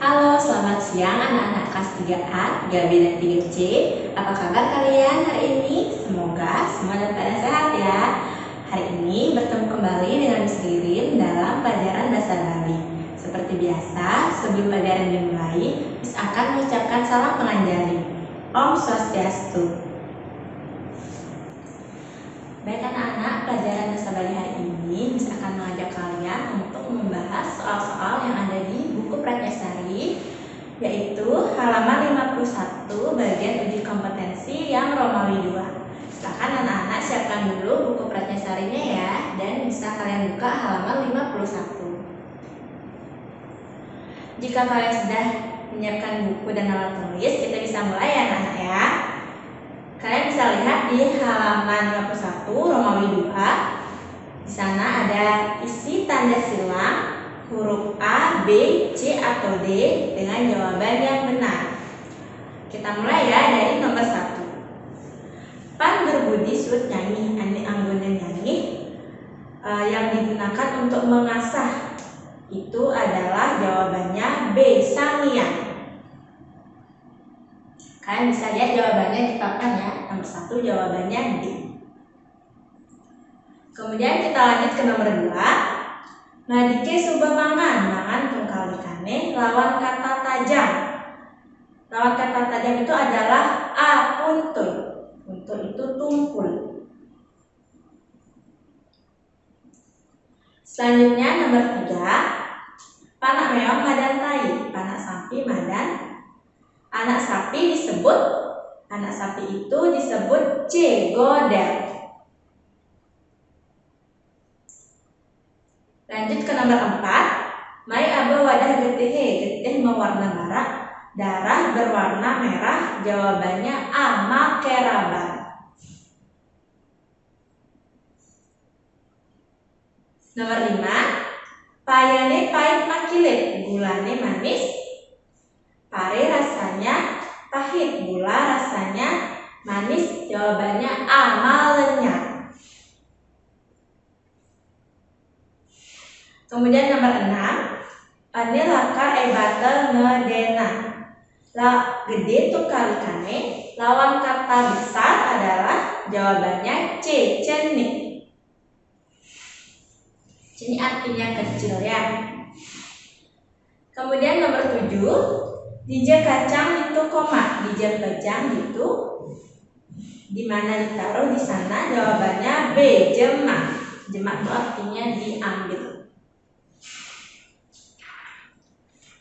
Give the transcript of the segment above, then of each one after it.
Halo, selamat siang anak-anak kelas 3A, 3B, dan 3C. Apa kabar kalian hari ini? Semoga semua dalam keadaan sehat ya. Hari ini bertemu kembali dengan Miss Ririn dalam pelajaran Bahasa Bali. Seperti biasa, sebelum pelajaran dimulai, Miss akan mengucapkan salam penganjali. Om Swastiastu. Baik anak-anak, pelajaran Bahasa Bali hari ini Miss akan mengajak kalian untuk membahas soal-soal yang ada di buku Pratyasari, yaitu halaman 51 bagian uji kompetensi yang Romawi 2. Silahkan anak-anak siapkan dulu buku Pratyasarinya ya, dan bisa kalian buka halaman 51. Jika kalian sudah menyiapkan buku dan alat tulis, kita bisa mulai ya anak-anak ya. Kalian bisa lihat di halaman 51 Romawi 2. Di sana ada isi tanda silang huruf A, B, C, atau D dengan jawaban yang benar. Kita mulai ya dari nomor 1. Pan berbudi surut nyanyi, ane anggone nyanyi yang digunakan untuk mengasah itu adalah jawabannya B, sangiang. Kalian bisa lihat jawabannya di papan ya. Nomor 1 jawabannya D. Kemudian kita lanjut ke nomor 2. Madike subah mangan tungkalikane lawan kata tajam. Lawan kata tajam itu adalah A, puntul. Puntul itu tumpul. Selanjutnya nomor 3. Panak meong madan tai, panak sapi madan. Anak sapi itu disebut C, godel. Lanjut ke nomor 4. Mai aba wadah getehe, geteh mewarna merah, darah berwarna merah. Jawabannya A, makeraban. Nomor 5. Payane pahit makilit, gulane manis. Pare rasanya pahit, gula rasanya manis. Jawabannya A, malenyap. Kemudian nomor 6. Ane lakar batel ngedena. La gede tungkalikane lawan kata besar adalah jawabannya C, cenik. Ini artinya kecil ya. Kemudian nomor 7. Dija kacang itu koma, dija kacang itu di mana ditaruh di sana. Jawabannya B, jemak. Jemak itu artinya diambil.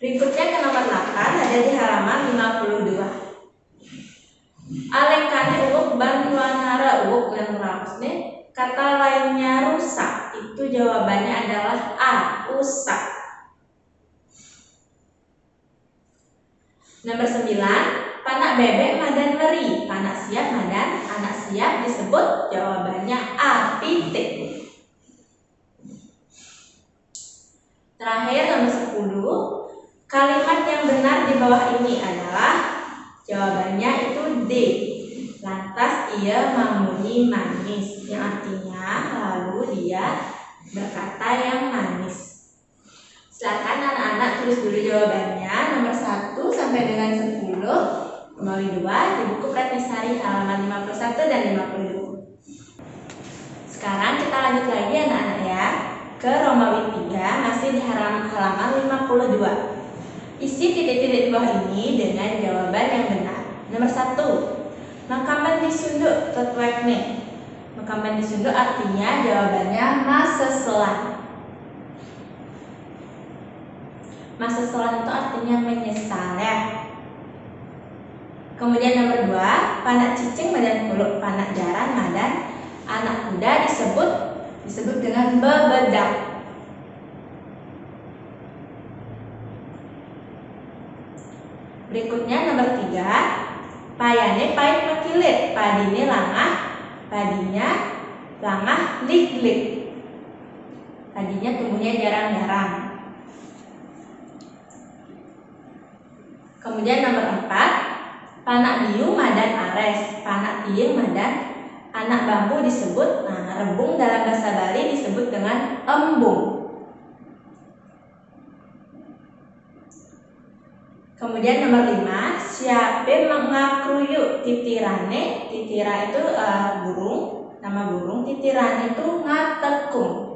Berikutnya ke nomor 8, ada di halaman 52. Alengkane uwuk ban wanara, uwuk dan rapsne kata lainnya rusak. Itu jawabannya adalah A, rusak. Nomor 9. Panak bebek madan meri, panak siap madan anak siap disebut. Jawabannya A, pitik. Terakhir nomor 10. Kalimat yang benar di bawah ini adalah jawabannya itu D. Lantas ia mamuni manis, yang artinya lalu dia berkata yang manis. Silakan anak-anak tulis dulu jawabannya nomor 1 sampai dengan 10 Romawi 2 di buku Pratyasari halaman 51 dan 52. Sekarang kita lanjut lagi anak-anak ya ke Romawi 3, masih di halaman 52. Isi titik-titik di bawah ini dengan jawaban yang benar. Nomor 1. Makaman disunduk tetuekne. Makaman disunduk artinya jawabannya maseselan. Maseselan itu artinya menyesal ya. Kemudian nomor 2. Panak cicing madan kuluk, panak jaran madan anak kuda disebut dengan bebedak. Berikutnya nomor 3. Payane pahit makilit, padine langah, padinya langah lik-lik. Padinya tumbuhnya jarang-jarang. Kemudian nomor 4. Panak biu madan ares, panak tiing madan anak bambu disebut. Nah, rebung dalam bahasa Bali disebut dengan embung. Kemudian nomor 5, siapa mengakruyuk titirane. Titira itu burung, nama burung. Titirane itu ngatekung.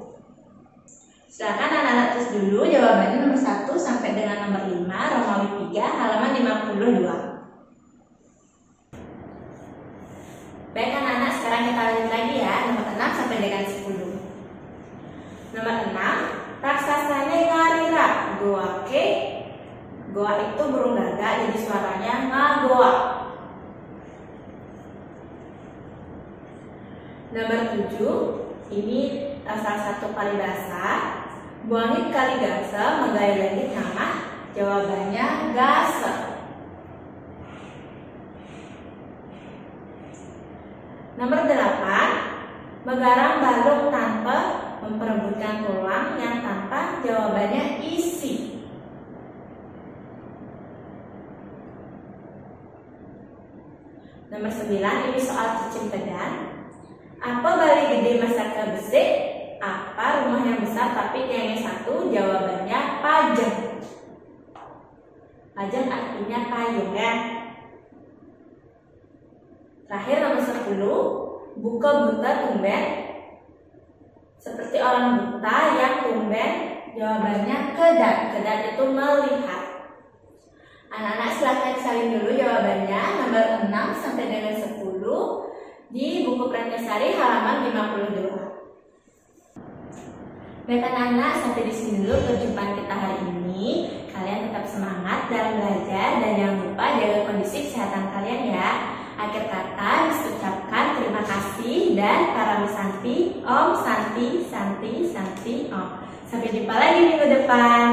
Silakan anak-anak tulis dulu jawabannya nomor 1 sampai dengan nomor 5, Romawi 3, halaman 52. Baik anak-anak, sekarang kita lanjut lagi ya, nomor 6 sampai dengan 10. Nomor 6, raksasanya ngarira, goake. Goa itu burung gagak, jadi suaranya ngagoa. Nomor 7, ini salah satu paribasa. Buangit kali gasa, menggaya langit nama, jawabannya gasa. Nomor 8, megarang balung tanpa memperebutkan tulang yang tanpa, jawabannya isi. Nomor 9, ini soal cicimpedan. Apa bali gede masyarakat besik? Apa rumah yang besar tapi tiangnya satu? Jawabannya pajang. Pajang artinya payung ya. Terakhir nomor 10, buka buta tumben. Seperti orang buta yang tumben, jawabannya kedat. Kedat itu melihat. Anak-anak silahkan salin dulu jawabannya nomor 6 sampai dengan 10 di buku Prantasari halaman 52. Baik anak-anak, sampai di sini dulu perjumpaan kita hari ini. Kalian tetap semangat dalam belajar dan jangan lupa jaga kondisi kesehatan kalian ya. Akhir kata diucapkan terima kasih dan para Santi, Om Santi, Santi, Santi, Om. Sampai jumpa lagi minggu depan.